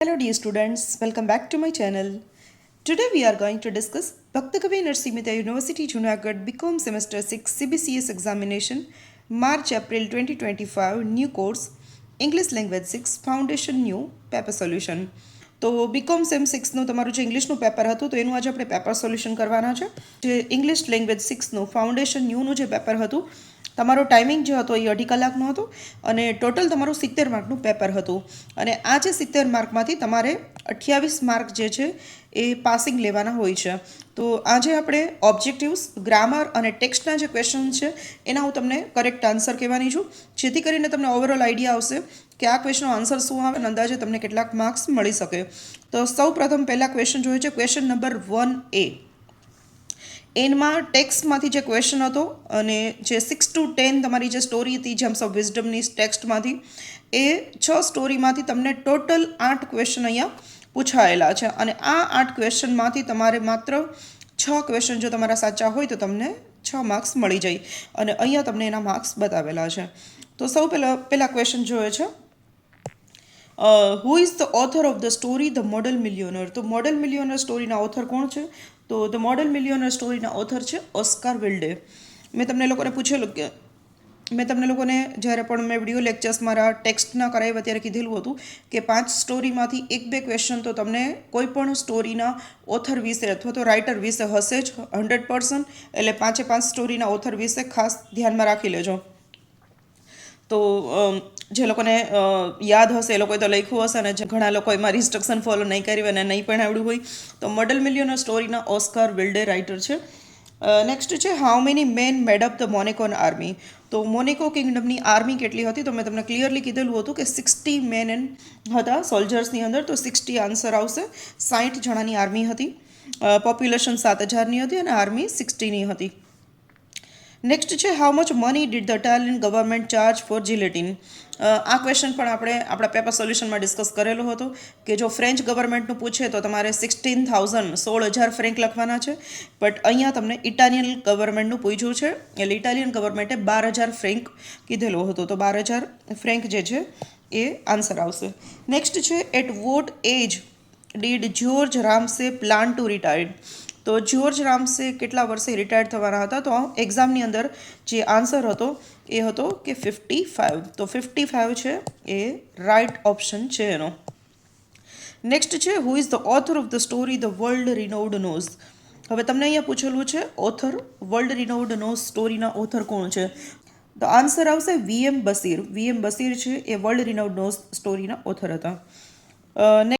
Hello dear students, welcome back to my channel. Today we are going to discuss Bhaktakavi Narasimha Mehta University Junagadh BCom Semester 6 CBCS examination March-April 2025 new course English Language 6 Foundation New paper solution. તો BCom sem સિક્સનું તમારું જે ઇંગ્લિશનું paper હતું તો એનું આજે આપણે paper solution કરવાના છે. જે ઇંગ્લિશ લેંગ્વેજ સિક્સનું ફાઉન્ડેશન ન્યૂનું જે પેપર હતું તમારો ટાઈમિંગ જે હતો એ 2.5 કલાકનો હતો અને ટોટલ તમારું 70 માર્કનું પેપર હતું અને આ જે 70 માર્કમાંથી તમારે 28 માર્ક જે છે એ પાસિંગ લેવાના હોય છે. તો આજે આપણે ઓબ્જેક્ટિવ્સ, ગ્રામર અને ટેક્સ્ટના જે ક્વેશ્ચન છે એના હું તમને કરેક્ટ આન્સર કહેવાની છું, જેથી કરીને તમને ઓવરઓલ આઈડિયા આવશે કે આ ક્વેશ્ચનનો આન્સર શું આવે અને અંદાજે તમને કેટલાક માર્ક્સ મળી શકે. તો સૌ પ્રથમ પહેલા ક્વેશ્ચન જોઈએ છે, ક્વેશ્ચન નંબર 1A. એનમાં ટેક્સ્ટમાંથી જે ક્વેશ્ચન હતો અને જે 6 to 10 તમારી જે સ્ટોરી હતી જેમ્સ ઓફ વિઝડમની ટેક્સ્ટમાંથી, એ 6 સ્ટોરીમાંથી તમને ટોટલ 8 ક્વેશ્ચન અહીંયા પૂછાયેલા છે અને આ 8 ક્વેશ્ચનમાંથી તમારે માત્ર 6 ક્વેશ્ચન જો તમારા સાચા હોય તો તમને 6 માર્ક્સ મળી જાય અને અહીંયા તમને એના માર્ક્સ બતાવેલા છે. તો સૌ પહેલા ક્વેશ્ચન જોઈએ છે, who is the author of the story the model millionaire. તો મોડલ મિલિયોનર સ્ટોરીના ઓથર કોણ છે? તો ધ મોડલ મિલિયોનર સ્ટોરીના ઓથર છે ઓસ્કાર વિલ્ડે. મેં તમને લોકોને પૂછેલું કે જ્યારે પણ મેં વિડીયો લેક્ચર્સ મારા ટેક્સ્ટના કરાવ્યા ત્યારે કીધેલું હતું કે 5 સ્ટોરીમાંથી 1-2 ક્વેશ્ચન તો તમને કોઈ પણ સ્ટોરીના ઓથર વિશે અથવા તો રાઇટર વિશે હશે જ 100%. એટલે 5 સ્ટોરીના ઓથર વિશે ખાસ ધ્યાનમાં રાખી લેજો. તો જે લોકોને યાદ હશે એ લોકોએ તો લખ્યું હશે અને ઘણા લોકોએ મારી ઇન્સ્ટ્રક્શન ફોલો નહીં કરી અને નહીં પણ આવડ્યું હોય તો મોડલ મિલિયોનર સ્ટોરીના ઓસ્કાર વિલ્ડે રાઇટર છે. નેક્સ્ટ છે, how many men made up the Monacan army. તો મોનેકો કિંગડમની આર્મી કેટલી હતી? તો મેં તમને ક્લિયરલી કીધેલું હતું કે 60 મેન હતા સોલ્જર્સની અંદર, તો 60 આન્સર આવશે. 60 જણાની આર્મી હતી, પોપ્યુલેશન 7000ની હતી અને આર્મી 60ની હતી. નેક્સ્ટ છે, how much money did the Italian government charge for gelatin. આ ક્વેશ્ચન પણ આપણે આપણા પેપર સોલ્યુશનમાં ડિસ્કસ કરેલો હતો કે જો ફ્રેન્ચ ગવર્મેન્ટનું પૂછે તો તમારે 16,000 ફ્રેન્ક લખવાના છે, બટ અહીંયા તમને ઇટાલિયન ગવર્મેન્ટનું પૂછ્યું છે એટલે ઇટાલિયન ગવર્મેન્ટે 12,000 ફ્રેન્ક કીધેલો હતો, તો 12,000 ફ્રેન્ક જે છે એ આન્સર આવશે. નેક્સ્ટ છે, at what age did George Ramsay plan to retired. તો જ્યોર્જ રામસે કેટલા વર્ષે રિટાયર્ડ થવાના હતા? તો એક્ઝામની અંદર જે આન્સર હતો એ હતો કે 55. તો 55 છે એ રાઇટ ઓપ્શન છે એનો. નેક્સ્ટ છે, who is the author of the story the world renowned nose. હવે તમને અહીંયા પૂછેલું છે ઓથર, વર્લ્ડ રિનોવડ નોઝ સ્ટોરીના ઓથર કોણ છે? તો આન્સર આવશે VM બશીર. VM બશીર છે એ વર્લ્ડ રિનોવડ નોઝ સ્ટોરીના ઓથર હતા.